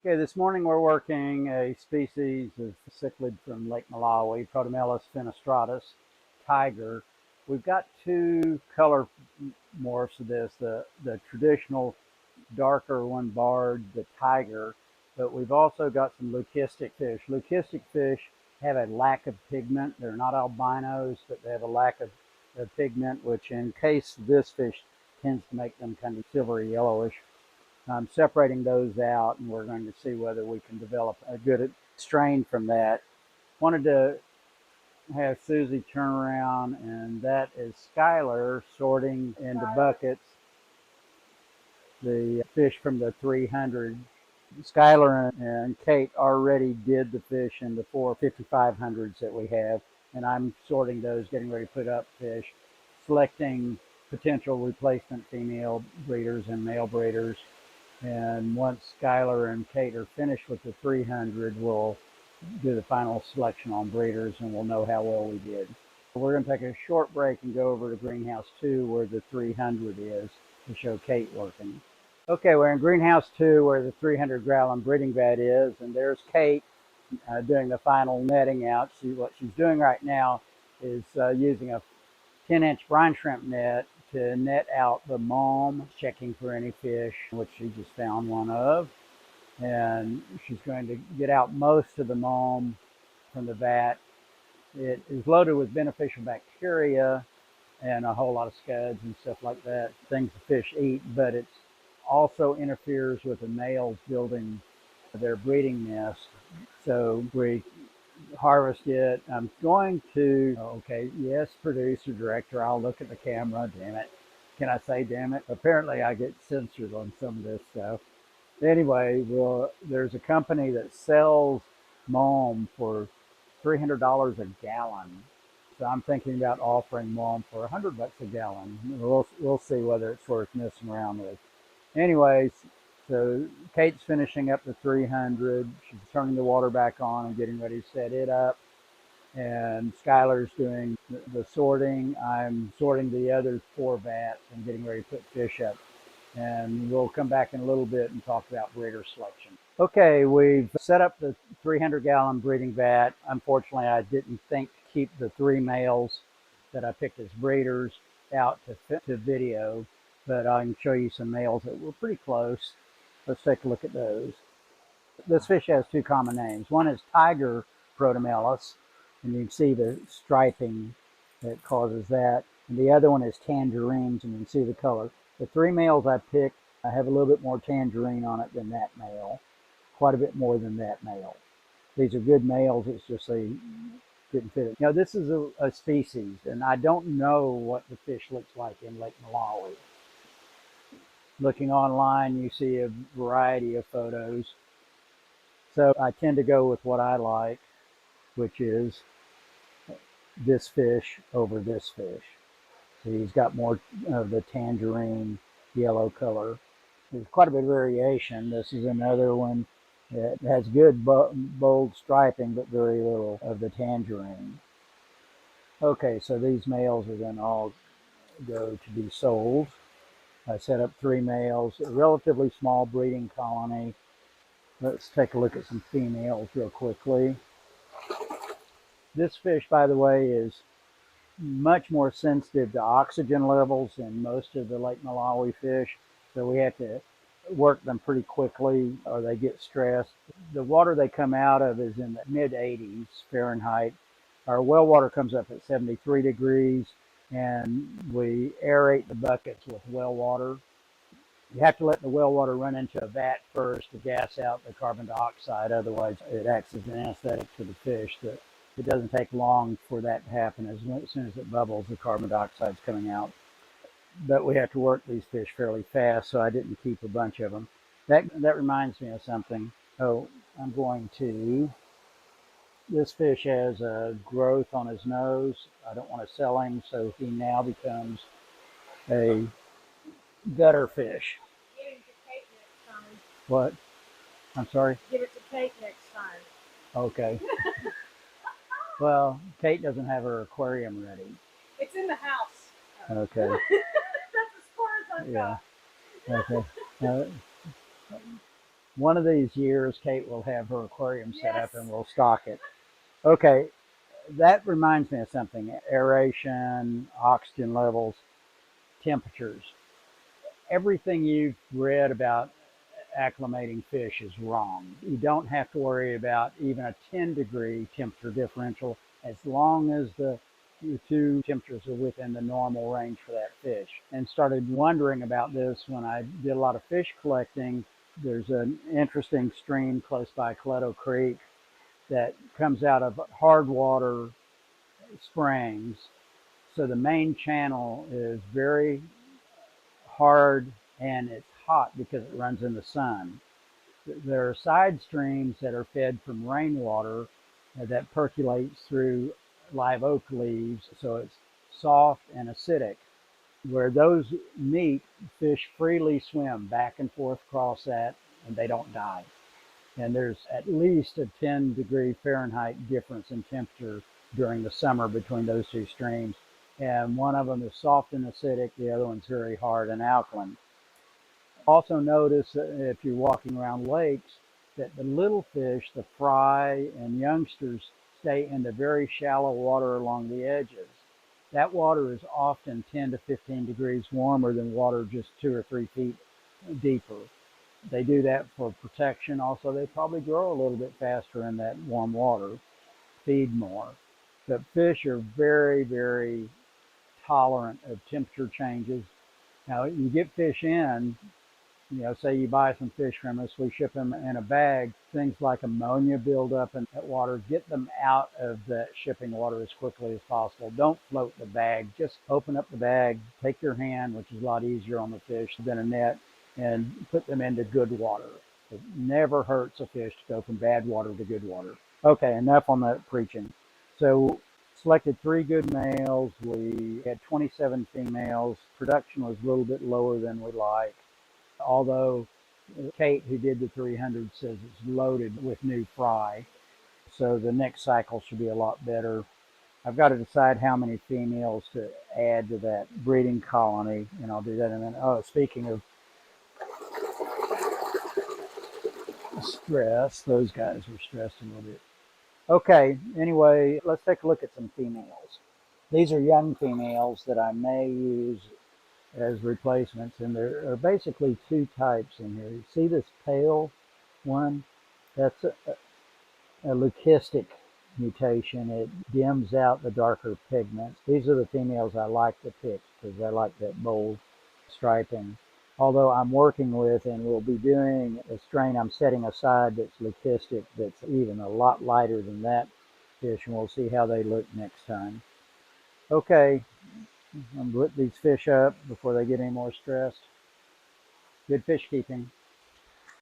Okay, this morning we're working a species of cichlid from Lake Malawi, Protomelas fenestratus, tiger. We've got two color morphs of this, the traditional darker one barred, the tiger, but we've also got some leucistic fish. Leucistic fish have a lack of pigment. They're not albinos, but they have a lack of pigment, which in case this fish tends to make them kind of silvery yellowish. I'm separating those out, and we're going to see whether we can develop a good strain from that. Wanted to have Susie turn around, and that is Skylar sorting into buckets the fish from the 300. Skylar and Kate already did the fish in the 4 5500s that we have, and I'm sorting those, getting ready to put up fish, selecting potential replacement female breeders and male breeders. And once Skylar and Kate are finished with the 300, we'll do the final selection on breeders and we'll know how well we did. We're going to take a short break and go over to greenhouse 2 where the 300 is to show Kate working. Okay, we're in greenhouse 2 where the 300 gallon breeding bed is, and there's Kate doing the final netting out. What she's doing right now is using a 10-inch brine shrimp net to net out the mulm, checking for any fish, which she just found one of. And she's going to get out most of the mulm from the vat. It is loaded with beneficial bacteria and a whole lot of scuds and stuff like that, things the fish eat, but it also interferes with the males building their breeding nest. So we harvest it. I'm going to, okay, yes, producer, director, I'll look at the camera, damn it. Can I say damn it? Apparently I get censored on some of this stuff. Anyway, there's a company that sells mulm for $300 a gallon. So I'm thinking about offering mulm for $100 a gallon. We'll see whether it's worth messing around with. Anyways, so Kate's finishing up the 300. She's turning the water back on and getting ready to set it up. And Skylar's doing the sorting. I'm sorting the other 4 vats and getting ready to put fish up. And we'll come back in a little bit and talk about breeder selection. Okay, we've set up the 300-gallon breeding vat. Unfortunately, I didn't think to keep the 3 males that I picked as breeders out to video, but I can show you some males that were pretty close. Let's take a look at those. This fish has 2 common names. One is tiger Protomelas, and you can see the striping that causes that. And the other one is tangerines, and you can see the color. The 3 males I picked, I have a little bit more tangerine on it than that male, quite a bit more than that male. These are good males, it's just they didn't fit it. Now this is a species, and I don't know what the fish looks like in Lake Malawi. Looking online, you see a variety of photos. So I tend to go with what I like, which is this fish over this fish. So he's got more of the tangerine yellow color. There's quite a bit of variation. This is another one that has good bold striping, but very little of the tangerine. Okay, so these males are going to all go to be sold. I set up 3 males, a relatively small breeding colony. Let's take a look at some females real quickly. This fish, by the way, is much more sensitive to oxygen levels than most of the Lake Malawi fish. So we have to work them pretty quickly or they get stressed. The water they come out of is in the mid-80s Fahrenheit. Our well water comes up at 73 degrees, and we aerate the buckets with well water. You have to let the well water run into a vat first to gas out the carbon dioxide, otherwise it acts as an anesthetic to the fish. It doesn't take long for that to happen. As soon as it bubbles, the carbon dioxide is coming out. But we have to work these fish fairly fast, so I didn't keep a bunch of them. That reminds me of something. Oh, I'm going to... This fish has a growth on his nose. I don't want to sell him, so he now becomes a gutter fish. Give it to Kate next time. What? I'm sorry? Give it to Kate next time. Okay. Well, Kate doesn't have her aquarium ready. It's in the house. Okay. That's as far as I've got. Okay. One of these years, Kate will have her aquarium set up Yes. and we'll stock it. Okay, that reminds me of something. Aeration, oxygen levels, temperatures. Everything you've read about acclimating fish is wrong. You don't have to worry about even a 10-degree temperature differential as long as the two temperatures are within the normal range for that fish. And started wondering about this when I did a lot of fish collecting. There's an interesting stream close by Coleto Creek that comes out of hard water springs. So the main channel is very hard and it's hot because it runs in the sun. There are side streams that are fed from rainwater that percolates through live oak leaves, so it's soft and acidic. Where those meet, fish freely swim back and forth across that and they don't die. And there's at least a 10-degree Fahrenheit difference in temperature during the summer between those two streams. And one of them is soft and acidic, the other one's very hard and alkaline. Also notice that if you're walking around lakes that the little fish, the fry and youngsters, stay in the very shallow water along the edges. That water is often 10 to 15 degrees warmer than water just 2 or 3 feet deeper. They do that for protection. Also, they probably grow a little bit faster in that warm water, feed more. But fish are very, very tolerant of temperature changes. Now, you get fish in, say you buy some fish from us, we ship them in a bag. Things like ammonia build up in that water. Get them out of that shipping water as quickly as possible. Don't float the bag. Just open up the bag, take your hand, which is a lot easier on the fish than a net, and put them into good water. It never hurts a fish to go from bad water to good water. Okay, enough on that preaching. So selected 3 good males. We had 27 females. Production was a little bit lower than we like, although Kate, who did the 300, says it's loaded with new fry. So the next cycle should be a lot better. I've got to decide how many females to add to that breeding colony, and I'll do that in a minute. Oh, speaking of stress, those guys were stressed a little bit. Okay, anyway, let's take a look at some females. These are young females that I may use as replacements, and there are basically two types in here. You see this pale one? That's a leucistic mutation. It dims out the darker pigments. These are the females I like to pick because I like that bold striping. Although I'm working with and will be doing a strain I'm setting aside that's leucistic, that's even a lot lighter than that fish, and we'll see how they look next time. Okay, I'm going to put these fish up before they get any more stressed. Good fish keeping.